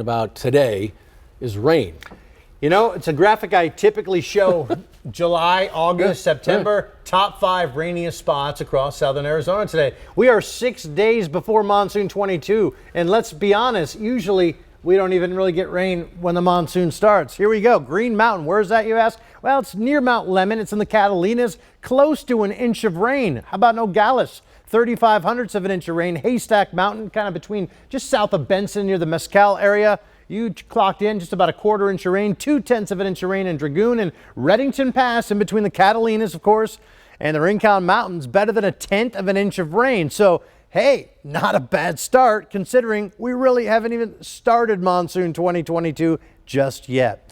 about today is rain. You know, it's a graphic I typically show July, August, September, top 5 rainiest spots across southern Arizona today. We are 6 days before monsoon 22, and let's be honest, usually we don't even really get rain when the monsoon starts. Here we go. Green Mountain. Where's that, you ask? Well, it's near Mount Lemmon. It's in the Catalinas. Close to an inch of rain. How about Nogales? 3/500ths of an inch of rain. Haystack Mountain, kind of between just south of Benson near the Mescal area. You clocked in just about a 1/4 inch of rain. 2/10 of an inch of rain in Dragoon and Reddington Pass in between the Catalinas, of course, and the Rincon Mountains. Better than 1/10 of an inch of rain. So, hey, not a bad start considering we really haven't even started monsoon 2022 just yet.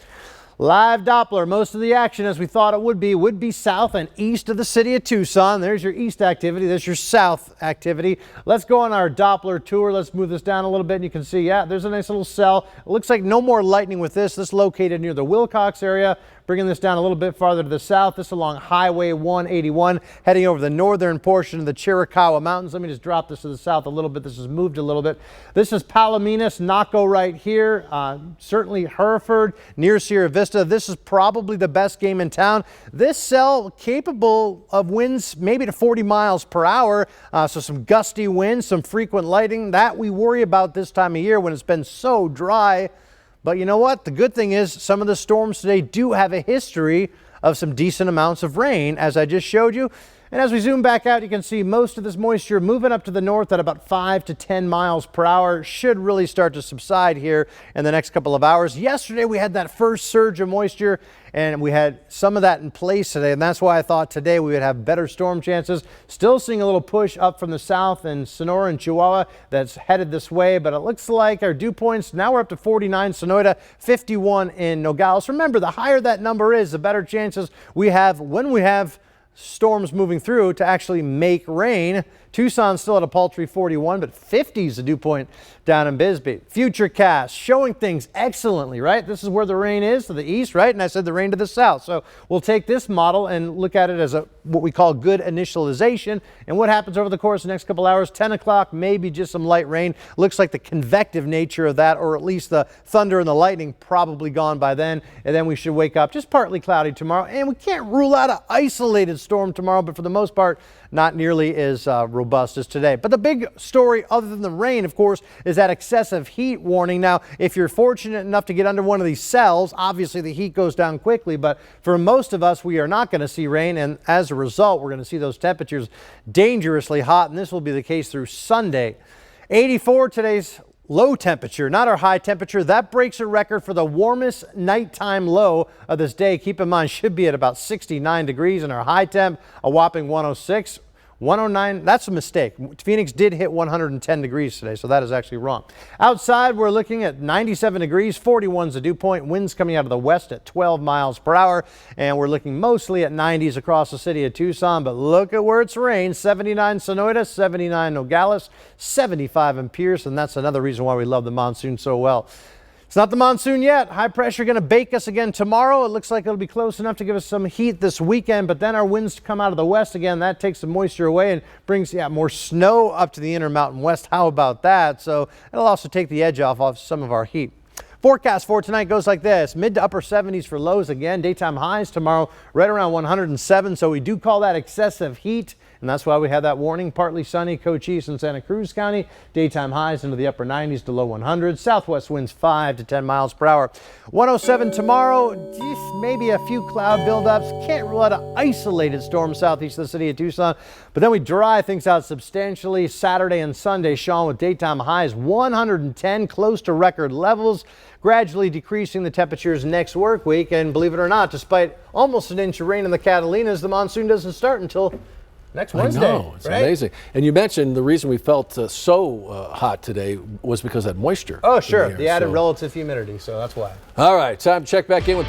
Live Doppler, most of the action as we thought it would be south and east of the city of Tucson. There's your east activity, there's your south activity. Let's go on our Doppler tour. Let's move this down a little bit and you can see, yeah, there's a nice little cell. It looks like no more lightning with this. This is located near the Wilcox area. Bringing this down a little bit farther to the south. This along Highway 181, heading over the northern portion of the Chiricahua Mountains. Let me just drop this to the south a little bit. This has moved a little bit. This is Palominas, Naco right here. Certainly Hereford, near Sierra Vista. This is probably the best game in town. This cell capable of winds maybe to 40 miles per hour. So some gusty winds, some frequent lightning. That we worry about this time of year when it's been so dry. But you know what? The good thing is some of the storms today do have a history of some decent amounts of rain, as I just showed you. And as we zoom back out, you can see most of this moisture moving up to the north at about 5 to 10 miles per hour. Should really start to subside here in the next couple of hours. Yesterday, we had that first surge of moisture, and we had some of that in place today. And that's why I thought today we would have better storm chances. Still seeing a little push up from the south in Sonora and Chihuahua that's headed this way. But it looks like our dew points, now we're up to 49 Sonoita, 51 in Nogales. Remember, the higher that number is, the better chances we have when we have storms moving through to actually make rain. Tucson's still at a paltry 41, but 50 is the dew point down in Bisbee. Futurecast showing things excellently, right? This is where the rain is to the east, right? And I said the rain to the south. So we'll take this model and look at it as what we call good initialization. And what happens over the course of the next couple hours, 10 o'clock, maybe just some light rain. Looks like the convective nature of that, or at least the thunder and the lightning, probably gone by then. And then we should wake up just partly cloudy tomorrow. And we can't rule out an isolated storm tomorrow, but for the most part, not nearly as robust as today. But the big story, other than the rain, of course, is that excessive heat warning. Now, if you're fortunate enough to get under one of these cells, obviously the heat goes down quickly, but for most of us, we are not going to see rain, and as a result, we're going to see those temperatures dangerously hot, and this will be the case through Sunday. 84 today's low temperature, not our high temperature. That breaks a record for the warmest nighttime low of this day. Keep in mind, should be at about 69 degrees, and our high temp, a whopping 106. 109, that's a mistake. Phoenix did hit 110 degrees today, so that is actually wrong. Outside, we're looking at 97 degrees, 41 is the dew point. Winds coming out of the west at 12 miles per hour, and we're looking mostly at 90s across the city of Tucson. But look at where it's rained. 79 Sonoita, 79 Nogales, 75 in Pierce, and that's another reason why we love the monsoon so well. It's not the monsoon yet. High pressure going to bake us again tomorrow. It looks like it'll be close enough to give us some heat this weekend, but then our winds come out of the west again. That takes some moisture away and brings more snow up to the Intermountain West. How about that? So it'll also take the edge off some of our heat. Forecast for tonight goes like this. Mid to upper 70s for lows again. Daytime highs tomorrow right around 107. So we do call that excessive heat. And that's why we have that warning. Partly sunny, Cochise and Santa Cruz County. Daytime highs into the upper 90s to low 100s. Southwest winds 5 to 10 miles per hour. 107 tomorrow. Maybe a few cloud buildups. Can't rule out an isolated storm southeast of the city of Tucson. But then we dry things out substantially Saturday and Sunday, Sean, with daytime highs 110, close to record levels. Gradually decreasing the temperatures next work week. And believe it or not, despite almost an inch of rain in the Catalinas, the monsoon doesn't start until next Wednesday. I know, it's amazing. And you mentioned the reason we felt so hot today was because of that moisture. Oh, sure. The added relative humidity, so that's why. All right, time to check back in with